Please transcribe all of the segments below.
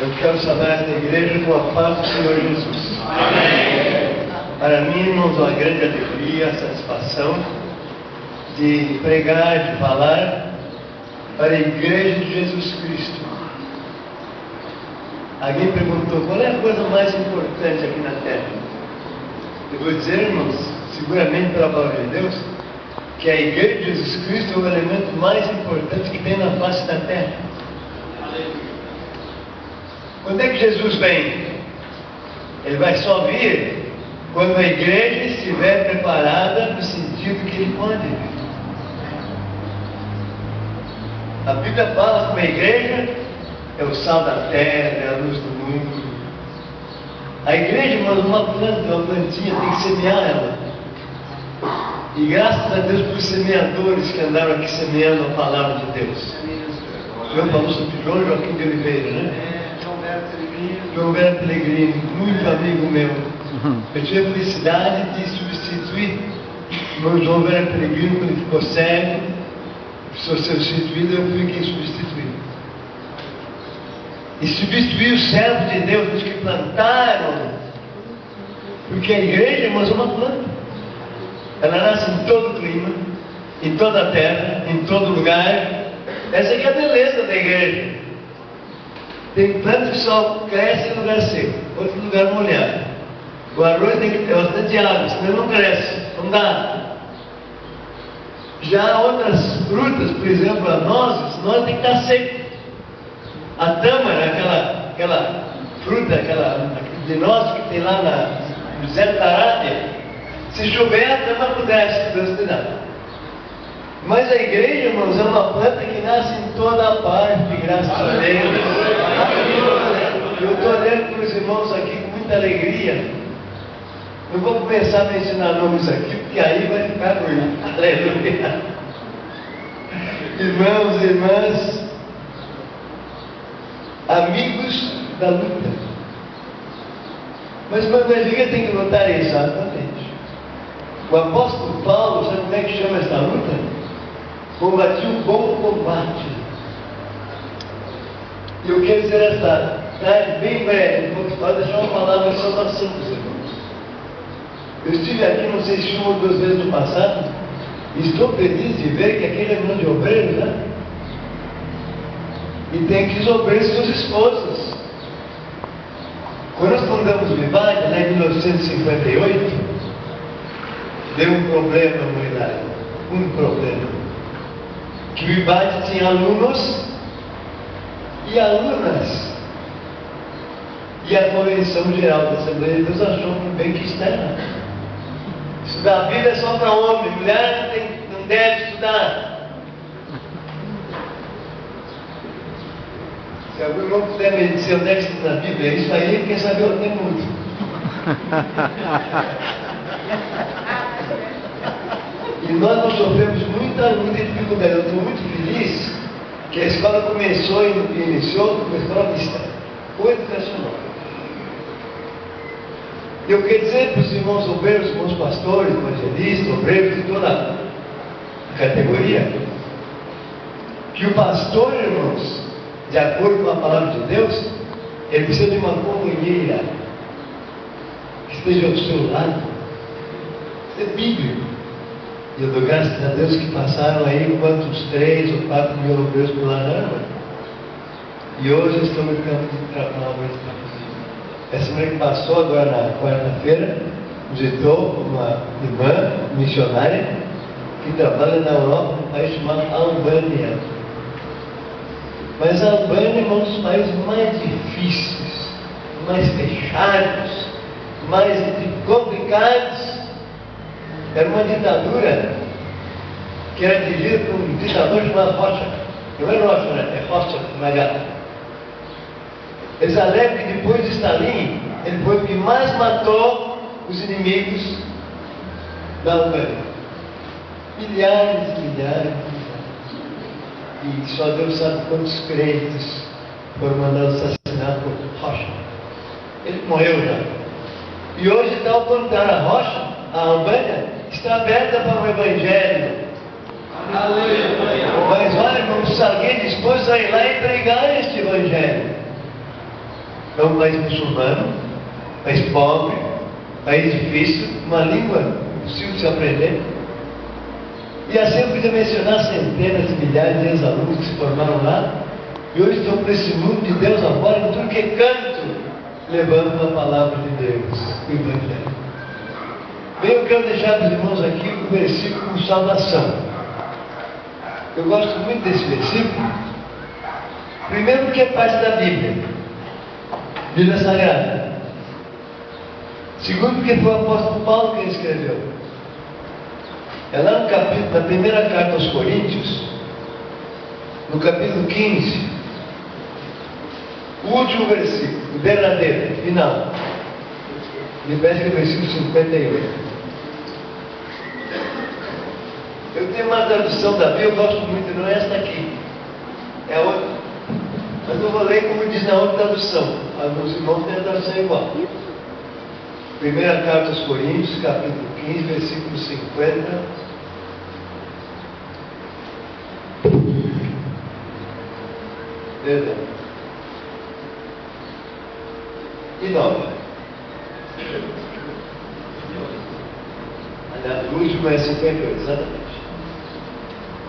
Eu quero saudar esta igreja com a paz do Senhor Jesus. Amém. Para mim, irmãos, uma grande alegria, a satisfação de pregar, de falar para a igreja de Jesus Cristo. Alguém perguntou, qual é a coisa mais importante aqui na terra? Eu vou dizer, irmãos, seguramente pela palavra de Deus, que a igreja de Jesus Cristo é o elemento mais importante que tem na face da terra. Quando é que Jesus vem? Ele vai só vir quando a igreja estiver preparada no sentido que ele pode vir. A Bíblia fala que a igreja é o sal da terra, é a luz do mundo. A igreja, irmãos, é uma planta, uma plantinha, tem que semear ela. E graças a Deus por semeadores que andaram aqui semeando a palavra de Deus. Eu falo sobre João Joaquim de Oliveira, né? João Roberto Pellegrini, muito amigo meu. Eu tive a felicidade de substituir o meu João Roberto Pellegrini quando ele ficou cego. Precisou ser substituído, eu fui quem substituiu. E substituir os servos de Deus, os que plantaram. Porque a igreja, irmãos, é uma planta. Ela nasce em todo clima, em toda a terra, em todo lugar. Essa aqui é a beleza da igreja. Tem plantas que só crescem em lugar seco, outro lugar molhado. O arroz tem que ter bastante água, senão não cresce, não dá. Já outras frutas, por exemplo, a nozes tem que estar seco. A tâmara, aquela fruta, aquele de noz que tem lá no deserto da Arábia, se chover a tâmara apodrece, Deus te dá. Mas a igreja, irmãos, é uma planta que nasce em toda a parte, graças a Deus. Eu estou olhando para os irmãos aqui com muita alegria. Não vou começar a mencionar nomes aqui, porque aí vai ficar ruim. Aleluia. Irmãos e irmãs, amigos da luta. Mas uma amiga tem que lutar exatamente. O apóstolo Paulo, sabe como é que chama essa luta? Combati o bom combate. E eu quero dizer essa tarde bem breve, vou deixar uma palavra de salvação para os irmãos. Eu estive aqui, não sei se uma ou duas vezes no passado, e estou feliz de ver que aquele é um grande obreiro, né? E tem aqui os obreiros e suas esposas. Quando nós fundamos o Vivade, lá em 1958, deu um problema na humanidade. Um problema. Que o Vivade tinha alunos e alunas. E a Convenção Geral da Assembleia de Deus achou bem que está errado. Estudar a Bíblia é só para homem, mulher não deve estudar. Se algum irmão puder me dizer onde é que está na Bíblia, isso aí, quem sabe eu tenho muito. E nós não sofremos muita luta e dificuldade. Eu estou muito feliz que a escola começou e iniciou com uma escola mista, coeducacional. Eu quero dizer para os irmãos obreiros, irmãos pastores, evangelistas, obreiros de toda a categoria, que o pastor, irmãos, de acordo com a palavra de Deus, ele precisa de uma companheira que esteja ao seu lado. Isso é bíblico. E eu dou graças a Deus que passaram aí quantos 3 ou 4 mil obreiros por lá na Arma. E hoje estamos no campo de trabalho. Essa semana que passou, agora na quarta-feira, visitou uma irmã missionária que trabalha na Europa, um país chamado Albânia. Mas a Albânia é um dos países mais difíceis, mais fechados, mais complicados. Era uma ditadura que era dirigida por um ditador chamado Rocha. Não é Rocha, né? É Rocha, Magá. Eles alegam que depois de Stalin, ele foi o que mais matou os inimigos da Albânia. Milhares e milhares. E só Deus sabe quantos crentes foram mandados assassinar por Rocha. Ele morreu já. E hoje está ao contrário. A Rocha, a Albânia, está aberta para o Evangelho. Aleluia. Mas olha, irmão, se alguém dispôs a ir lá e pregar este Evangelho. É um país muçulmano, país pobre, país difícil, uma língua impossível de se aprender. E assim eu podia mencionar centenas de milhares de ex-alunos que se formaram lá e hoje estão para esse mundo de Deus afora, em tudo que é canto, levando a palavra de Deus, o Evangelho. Bem, eu quero deixar para os irmãos aqui o versículo com salvação. Eu gosto muito desse versículo. Primeiro porque é parte da Bíblia, Bíblia Sagrada. Segundo porque foi o apóstolo Paulo quem escreveu. É lá no capítulo, na primeira carta aos Coríntios, no capítulo 15, o último versículo, o derradeiro, final. Me parece que é o versículo 58. Eu tenho uma tradução da Bíblia, eu gosto muito, não é esta aqui, é outra. Mas eu vou ler como diz na outra tradução. Os irmãos têm a tradução igual. Primeira carta aos Coríntios, capítulo 15, versículo 50. Perdão. E 9. O último é 58, exatamente.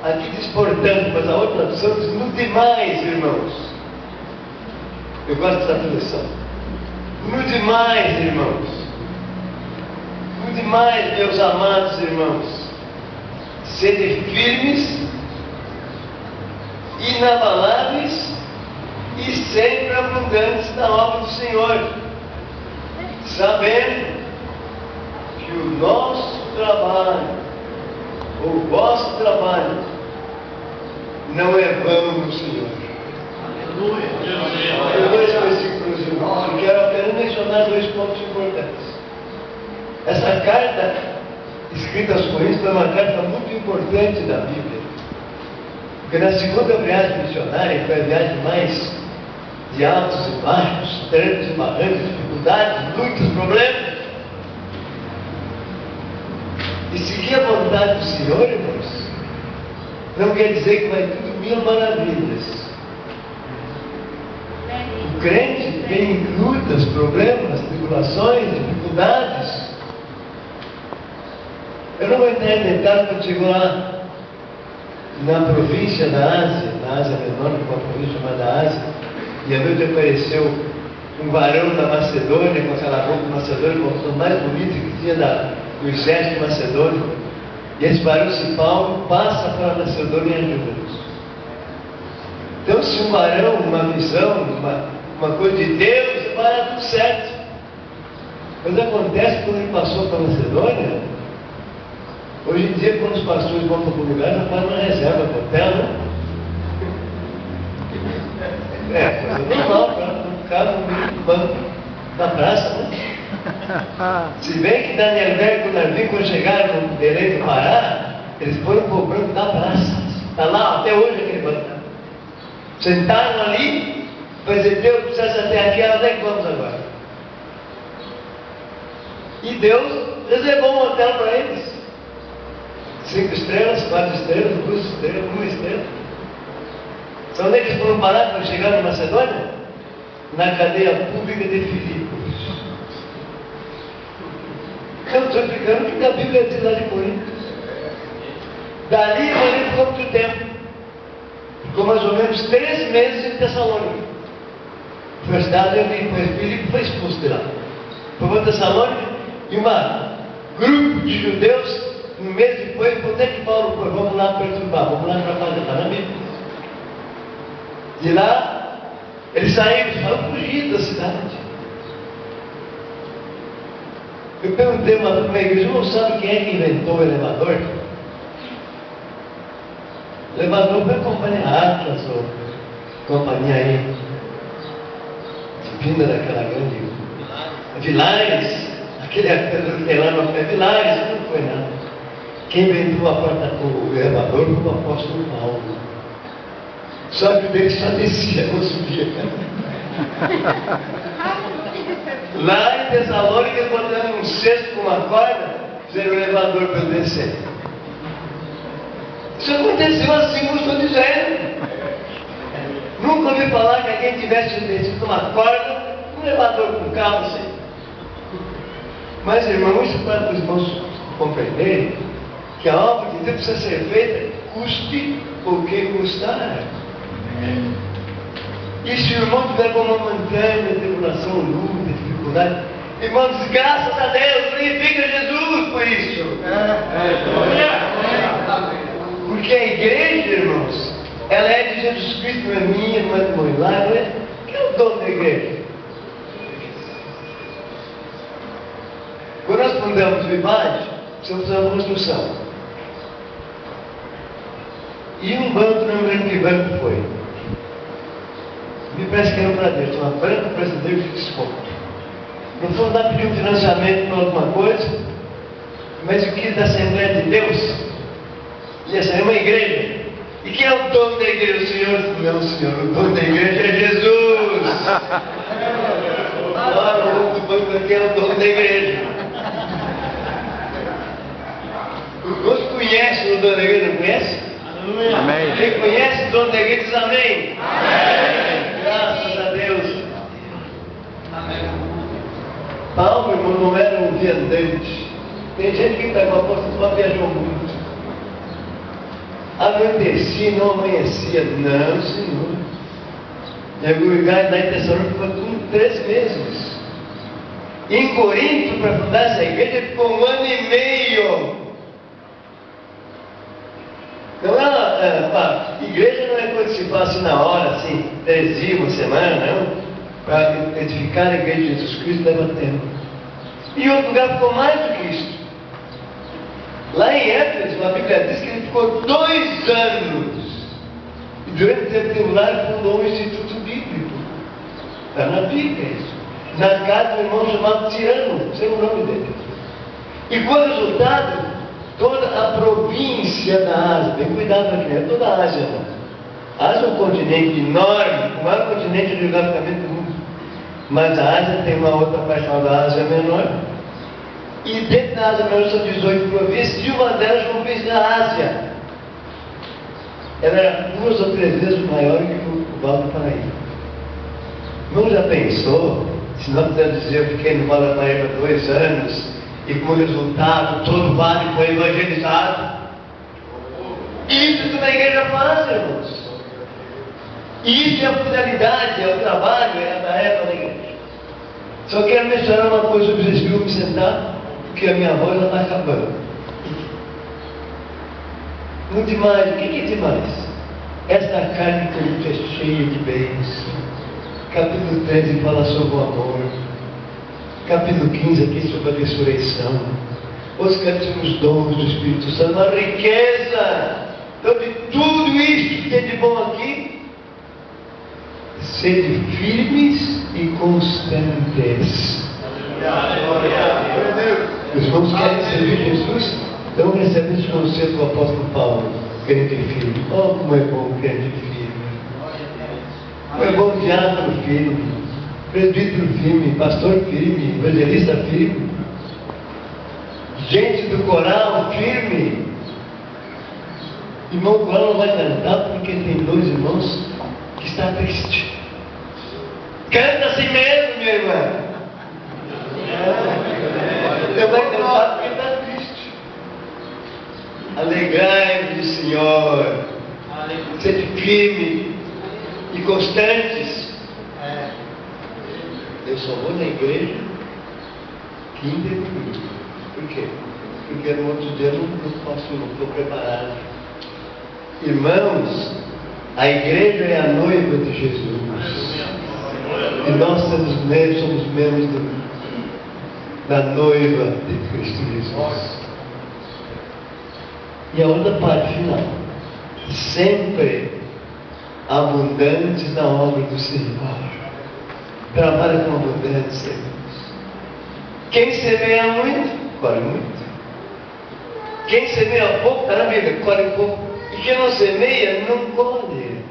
Aqui diz, portanto, mas a outra tradução diz, no demais, irmãos. Eu gosto dessa tradução. No demais, irmãos. No demais, meus amados irmãos. Sede firmes, inabaláveis e sempre abundantes na obra do Senhor, sabendo que o nosso trabalho, o vosso trabalho, não é vão no Senhor. Eu vou esse versículo, irmãos, eu quero apenas mencionar dois pontos importantes. Essa carta, escrita aos Coríntios, foi uma carta muito importante da Bíblia. Porque na segunda viagem missionária, foi a viagem mais de altos e baixos, trancos e barrancos, dificuldades, muitos problemas. E seguir a vontade do Senhor, irmãos, não quer dizer que vai tudo mil maravilhas. O crente tem lutas, problemas, tribulações, dificuldades. Eu não vou entrar em detalhes quando chegou lá na província da Ásia, na Ásia Menor, uma província chamada Ásia, e a noite apareceu um varão da Macedônia, com aquela roupa macedônia, com a roupa mais bonita que tinha do exército macedônio. E esse varão, se Paulo, passa para a Macedônia e ajuda-nos. Então, se um varão, uma visão, uma coisa de Deus, vai dar tudo certo. Mas acontece quando ele passou para a Macedônia. Hoje em dia, quando os pastores vão para algum lugar, já fazem uma reserva para o hotel, né? É, coisa normal, para ficar no meio do banco da praça, né? Se bem que Daniel Berg e Narvin, quando chegaram no Belém do Pará, eles foram para o banco da praça. Está lá até hoje aquele banco. Sentaram ali, para dizer, Deus precisa até aqui, onde é que vamos agora? E Deus reservou um hotel para eles. 5 estrelas, 4 estrelas, 2 estrelas, 1 estrela. Sabe onde é que eles foram parar quando chegaram na Macedônia? Na cadeia pública de Filipos. Eu estou explicando o que a Bíblia diz lá de Coríntios. Dali ele ficou muito tempo. Ficou mais ou menos 3 meses em Tessalônica. Foi a cidade onde Filipe foi expulso de lá. Foi para Tessalônica e um grupo de judeus, um mês depois, onde é que Paulo foi? Vamos lá perturbar, vamos lá atrapalhar, está na Bíblia. De lá, eles saíram, foram fugir da cidade. Eu perguntei uma vez para a igreja, não sabe quem é que inventou o elevador? O elevador foi a companhia Atlas, ou companhia aí, vinda daquela grande Vilares, aquele lá no pé Vilares, não foi nada. Quem inventou a porta do elevador foi o apóstolo Paulo. Só que o dele só descia, não subia. Lá em Tessalônica, eles botaram um cesto com uma corda, fizeram o elevador para eu descer. Isso aconteceu assim, como estou dizendo. Nunca ouvi falar que alguém tivesse descido uma corda, um elevador com carro assim. Mas, irmão, isso para os irmãos compreenderem que a obra de Deus precisa ser feita, custe o que custar. E se o irmão tiver como uma montanha, tribulação, luta, dificuldade, irmãos, graças a Deus, glorifica Jesus por isso. Porque a igreja, irmãos, ela é de Jesus Cristo, não é minha, não é do meu milagre, né? Quem é o dono da igreja? Quando nós fundamos o IBAD, precisamos fazer uma construção. E um banco, não me lembro que banco foi. Me parece que era um Bradesco, uma Banco Brasileiro de Desconto. Não fomos lá pedir um financiamento para alguma coisa, mas o que da Assembleia de Deus? E essa é uma igreja. E quem é o dono da igreja? O Senhor? Não, Senhor, o dono da igreja é Jesus. Agora o outro banco aqui é o dono da igreja. Quantos conhecem o dono da igreja? Não conhece? Amém. Quem conhece o dono da igreja diz amém. Amém. Graças a Deus. Paulo, irmão, não era um viandante. Tem gente que está com a apóstolo Paulo, viajou muito. Anoitecia, não amanhecia. Não, Senhor. Em lugar da intenção ficou com 3 meses. Em Corinto, para fundar essa igreja, ficou 1 ano e meio. Não é igreja não é coisa que se faz assim na hora, assim, 3 dias, uma semana, não. Para edificar a igreja de Jesus Cristo leva tempo. E outro lugar ficou mais do que isso. Lá em Éfeso, a Bíblia diz que ele ficou 2 anos. E durante o tempo teve lá, ele fundou um instituto bíblico. Está na Bíblia isso. Na casa do irmão chamado Tirano, sei o nome dele. E como resultado, toda a província da Ásia, bem cuidado aqui, né? Toda a Ásia, não. A Ásia é um continente enorme, o maior continente geograficamente do mundo. Mas a Ásia tem uma outra parte chamada Ásia Menor. E dentro da Ásia Menor são 18 províncias, e uma delas é uma província da Ásia. Ela era 2 ou 3 vezes maior que o Vale do Paraíba. Não já pensou, se nós pudermos dizer, eu fiquei no Vale do Paraíba 2 anos, e como resultado todo o vale foi evangelizado? Isso que uma igreja faz, irmãos. Isso é a finalidade, é o trabalho, é a tarefa da igreja. Só quero mencionar uma coisa sobre vocês, viu, me sentar, porque a minha voz está acabando. Muito demais, o que é demais? Esta carne que é cheia de bens. Capítulo 13 fala sobre o amor. Capítulo 15 aqui sobre a ressurreição. Outros capítulos os dons do Espírito Santo, uma riqueza. Então, de tudo isso que tem de bom aqui, sede firmes e constantes. Os irmãos querem servir Jesus? Então recebem esse conselho do apóstolo Paulo, crente firme. Oh, como é bom crente firme. Como é bom diácono firme, presbítero firme, pastor firme, evangelista firme, gente do coral firme. Irmão, o coral não vai cantar porque tem 2 irmãos que estão tristes. Canta assim mesmo, minha irmã. Você vai cantar porque está triste. Alegrai-vos do Senhor. Sede firme e constantes. Eu só vou na igreja quinta e domingo. Por quê? Porque no outro dia eu não posso, não estou preparado. Irmãos, a igreja é a noiva de Jesus. E nós somos membros da noiva de Cristo Jesus. E a outra parte final. Sempre abundantes na obra do Senhor. Trabalha com abundância, irmãos. Quem semeia muito, colhe muito. Quem semeia pouco, está na Bíblia, colhe pouco. E quem não semeia, não colhe.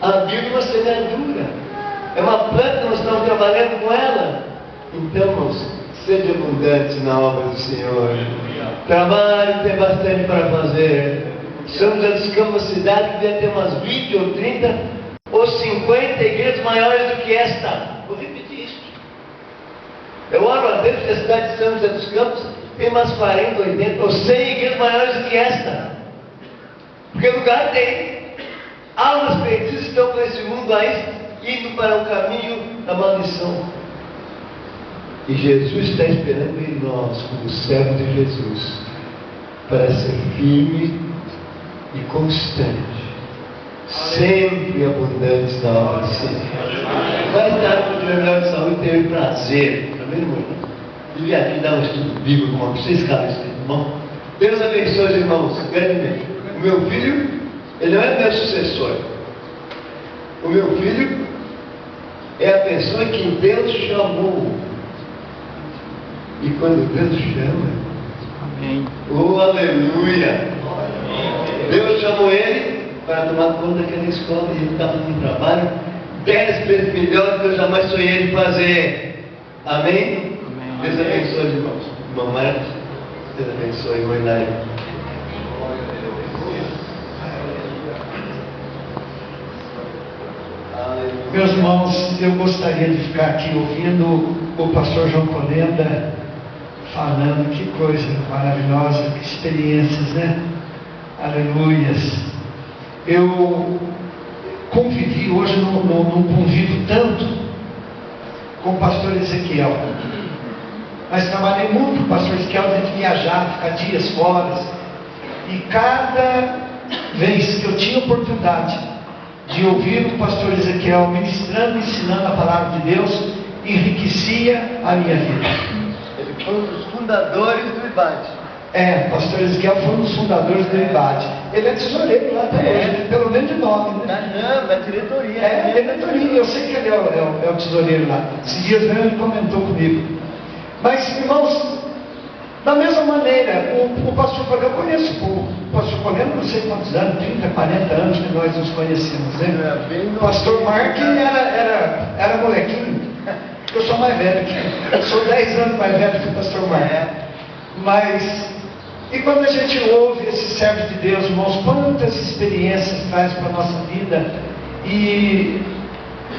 A Bíblia é uma semeadura. É uma planta, nós estamos trabalhando com ela. Então, irmãos, seja abundante na obra do Senhor. Trabalhe, tem bastante para fazer. Estamos buscando uma cidade que deve ter umas 20 ou 30 ou 50 igrejas maiores do que que esta. Vou repetir isso. Eu oro a Deus que a cidade de São José dos Campos tem umas 40, 80 ou 100 igrejas maiores do que esta. Porque lugar tem. Almas perdidas estão por esse mundo aí, indo para o caminho da maldição. E Jesus está esperando em nós, como servo de Jesus, para ser firme e constante, sempre abundante na obra de Deus. Vai estar no Tribunal de Saúde, teve prazer, tá vendo, irmão? De vir aqui dar um estudo bíblico, irmão. Vocês cabem isso, irmão. Deus abençoe os irmãos, grandemente. O meu filho, ele não é meu sucessor. O meu filho é a pessoa que Deus chamou. E quando Deus chama, Amém. oh aleluia! Deus chamou ele para tomar conta daquela escola e ele está fazendo um trabalho 10 vezes melhor do que eu jamais sonhei de fazer. Amém? Amém. Deus abençoe, irmãos. Irmão Marcos, Deus abençoe, irmão Hilário. Meus irmãos, eu gostaria de ficar aqui ouvindo o pastor João Colenda falando. Que coisa maravilhosa, que experiências, né? Aleluias. Eu convivi, hoje não convivo tanto com o pastor Ezequiel, mas trabalhei muito com o pastor Ezequiel, a gente viajar, ficar dias fora, e cada vez que eu tinha oportunidade de ouvir o pastor Ezequiel ministrando, ensinando a palavra de Deus, enriquecia a minha vida. Ele foi um dos fundadores do IBAD. O pastor Ezequiel foi um dos fundadores do IBAD. Ele é tesoureiro lá até hoje, pelo menos de nome, né? Não, da diretoria. Diretoria, eu sei que ele é o tesoureiro lá. Esses dias mesmo ele comentou comigo. Mas, irmãos, da mesma maneira, o pastor Colenda, eu conheço o pastor Colenda, não sei quantos anos, 30, 40 anos que nós nos conhecemos, né? O pastor Mark era molequinho, eu sou mais velho que ele, eu sou 10 anos mais velho que o pastor Mark. Mas, e quando a gente ouve esses servos de Deus, irmãos, quantas experiências traz para a nossa vida, e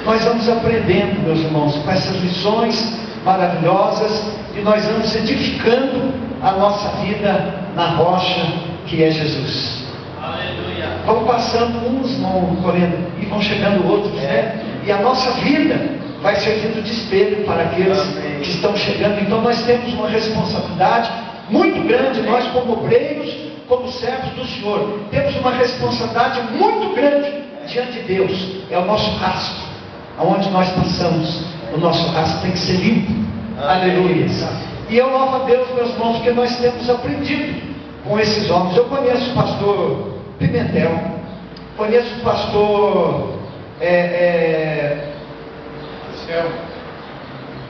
nós vamos aprendendo, meus irmãos, com essas lições maravilhosas, e nós vamos edificando a nossa vida na rocha que é Jesus. Aleluia. Vão passando uns, vão correndo, e vão chegando outros, né? E a nossa vida vai servindo de espelho para aqueles que estão chegando. Então nós temos uma responsabilidade muito grande, nós como obreiros, como servos do Senhor, temos uma responsabilidade muito grande diante de Deus. É o nosso rastro, aonde nós passamos, o nosso rastro tem que ser limpo. Aleluia. E eu louvo a Deus, meus irmãos, porque nós temos aprendido com esses homens. Eu conheço o pastor Pimentel, conheço o pastor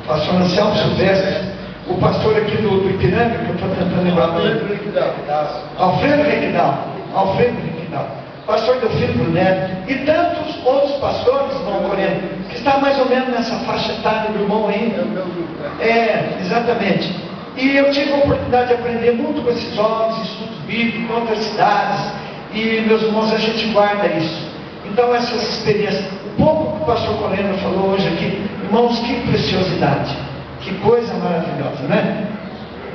pastor Anselmo Silvestre, o pastor aqui do Ipiranga, que eu estou tentando lembrar o nome. Alfredo Requidal, pastor Delfino Brunetti, e tantos outros pastores, irmão Coreno, que está mais ou menos nessa faixa etária do irmão aí. Exatamente. E eu tive a oportunidade de aprender muito com esses homens, estudos bíblicos, em outras cidades, e meus irmãos, a gente guarda isso. Então essas experiências, um pouco que o pastor Colenda falou hoje aqui, irmãos, que preciosidade, que coisa maravilhosa, né?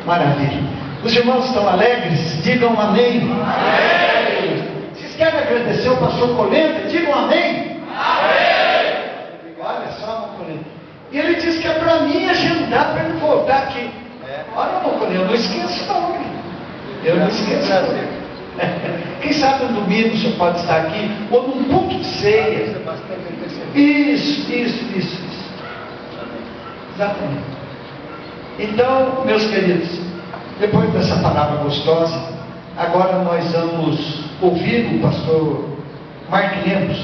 Maravilha. Os irmãos estão alegres? Digam amém. Amém. Vocês querem agradecer o pastor Colenda? Digam amém. Amém. Olha só, irmão Colenda. E ele disse que é para mim agendar para ele voltar aqui. Olha, irmão Colenda, eu não esqueço não. Eu não esqueço não. Quem sabe no domingo você pode estar aqui, ou num culto de ceia. Isso. Exatamente. Então, meus queridos, depois dessa palavra gostosa, agora nós vamos ouvir o pastor Mark Lemos.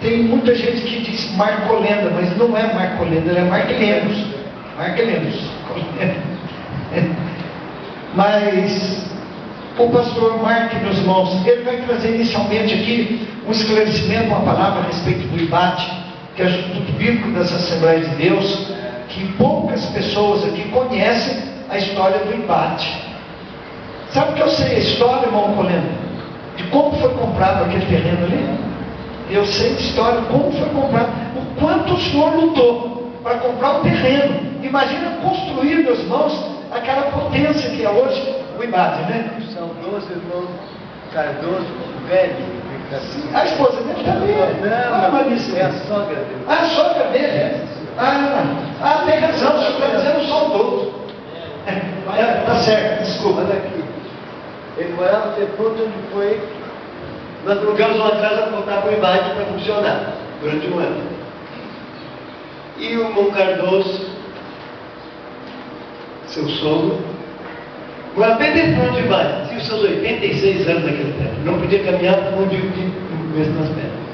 Tem muita gente que diz Marcolenda, mas não é Marcolenda, é Mark Lemos. Mark Lemos. Mas o pastor Mark, meus irmãos, ele vai trazer inicialmente aqui um esclarecimento, uma palavra a respeito do IBAT, que é o Instituto Bíblico das Assembleias de Deus, que poucas pessoas aqui conhecem a história do IBAT. Sabe que eu sei a história, irmão Colenda, de como foi comprado aquele terreno ali? Eu sei de história, como foi comprar, o quanto o senhor lutou para comprar o terreno. Imagina construir, meus irmãos, aquela potência que é hoje o IMAD, né? São 12 irmãos Cardoso, velho. A esposa dele também Não, Marícia. é a sogra dele. A sogra dele? Tem razão, o senhor está dizendo só o todo. Tá certo, desculpa. Olha aqui. Ele morava depois onde foi. Nós alugamos uma casa para botar para o IMAD para funcionar durante um ano. E o irmão Cardoso, seu sogro, morava bem de frente do IMAD, tinha os seus 86 anos naquele tempo, não podia caminhar por onde eu tinha nas pernas.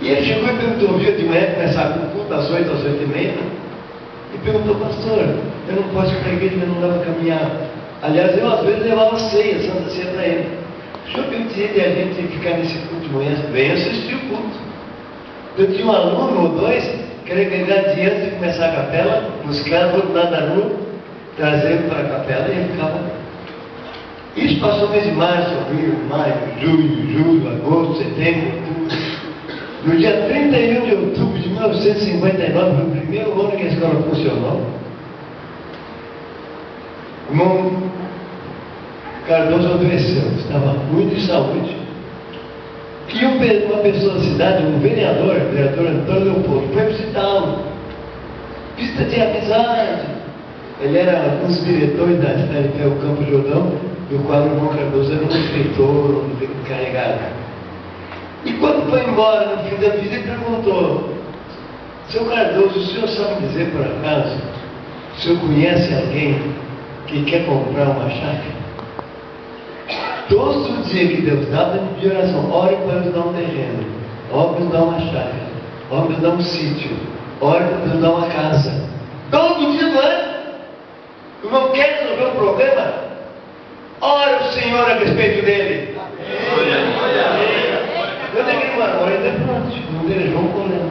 E ele chegou e perguntou, um dia de manhã, começava com o culto às 8, às 8h30, e perguntou, pastor, eu não posso ir para a igreja, mas não dava para caminhar. Aliás, eu às vezes levava ceia, Santa Ceia para ele. O senhor permitia de a gente ficar nesse culto de manhã? Vem assistir o culto. Eu tinha um aluno ou dois que era encarregado de antes de começar a capela, buscar do outro lado da rua, trazendo para a capela e ele ficava. Isso passou o mês de março, abril, maio, junho, julho, agosto, setembro, outubro. No dia 31 de outubro de 1959, foi o primeiro ano que a escola funcionou, o irmão Cardoso adoeceu, estava muito de saúde. E uma pessoa da cidade, um vereador Antônio Leopoldo, foi visitá-lo. Visita de amizade. Ele era um dos diretores da cidade de o Campo Jordão, do qual o irmão Cardoso era um escritor, um encarregado. E quando foi embora, no fim da visita, ele perguntou: seu Cardoso, o senhor sabe dizer por acaso, o senhor conhece alguém que quer comprar uma chácara? Todo dia que Deus dá, ele pedir oração. Ore para Deus dar um terreno, ore para Deus dar uma chácara, ore para Deus dar um sítio, ore para Deus dar uma casa. Todo dia, não é? O irmão quer resolver um problema? Ore o Senhor a respeito dele. Eu tenho uma hora de pronto, não dele João Colão.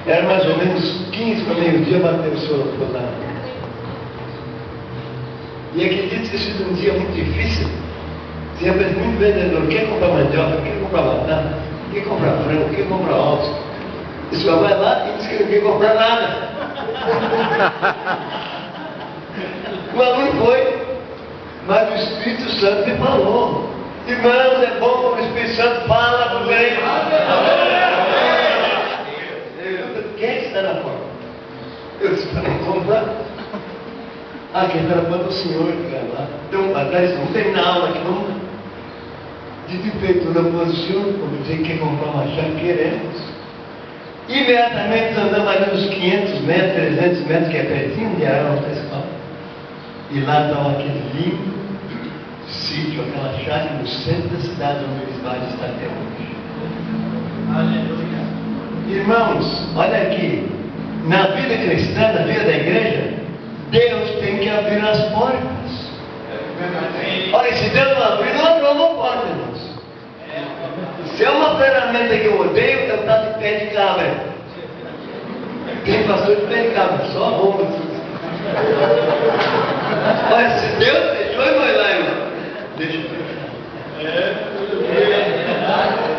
Era mais ou menos 15 para meio-dia, bateu o senhor lá. E acredito que sido um dia muito difícil. Tinha muito vendedor, quer comprar mandioca, quer comprar batata, quer comprar frango, quer comprar ovos. E o senhor vai lá e diz que não quer comprar nada. O aluno foi, mas o Espírito Santo me falou: irmãos, é bom quando o Espírito Santo fala por bem. Quem é que está na porta? Eu disse: para não comprar. Quem está na porta é o senhor que vai lá. Então, atrás não tem nada que não. De feito na posição, como dizer que quer comprar uma chave, queremos. Imediatamente andamos ali uns 500 metros, 300 metros, que é pertinho de Arão da escola. E lá estava aquele lindo sítio, aquela chácara no centro da cidade onde eles vão estar até hoje. Aleluia. Irmãos, olha aqui, na vida cristã, na vida da igreja, Deus tem que abrir as portas. Olha, se Deus não abrir, não abriu uma porta, irmãos. Se é uma ferramenta que eu odeio, eu estou de pé de cabra. Tem pastor de pé de cabra, só bomba. Olha, se Deus deixou, eu vou lá, irmão. Deixa eu ver.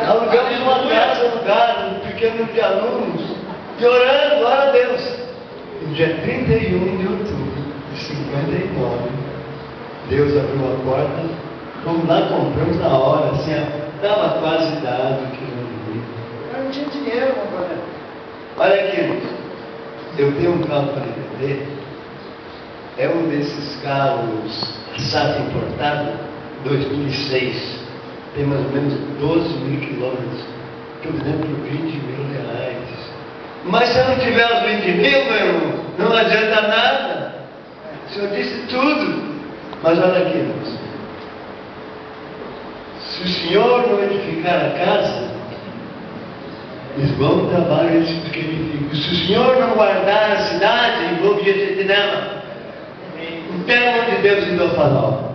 Alugamos uma casa, um pequeno grupo de alunos, e orando, glória a Deus. No dia 31 de outubro de 59, Deus abriu a porta, fomos lá, compramos na hora, assim, estava quase dado o que eu não tinha dinheiro, compadre. Olha aqui, irmãos, eu tenho um carro para vender, é um desses carros Passat importado, 2006, tem mais ou menos 12 mil quilômetros, estou vendendo por 20 mil reais. Mas se eu não tiver os 20 mil, meu irmão, não adianta nada. O Senhor disse tudo. Mas olha aqui, irmãos. Se o Senhor não edificar a casa, eles vão trabalhar esse que edificam. Se o Senhor não guardar a cidade, em vão gente nela. Em termo de Deus e do farol.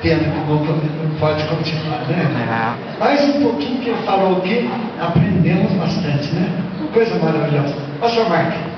Tempo que pode continuar, né? Mais um pouquinho que ele falou aqui, aprendemos bastante, né? Coisa maravilhosa. Pastor Marcos.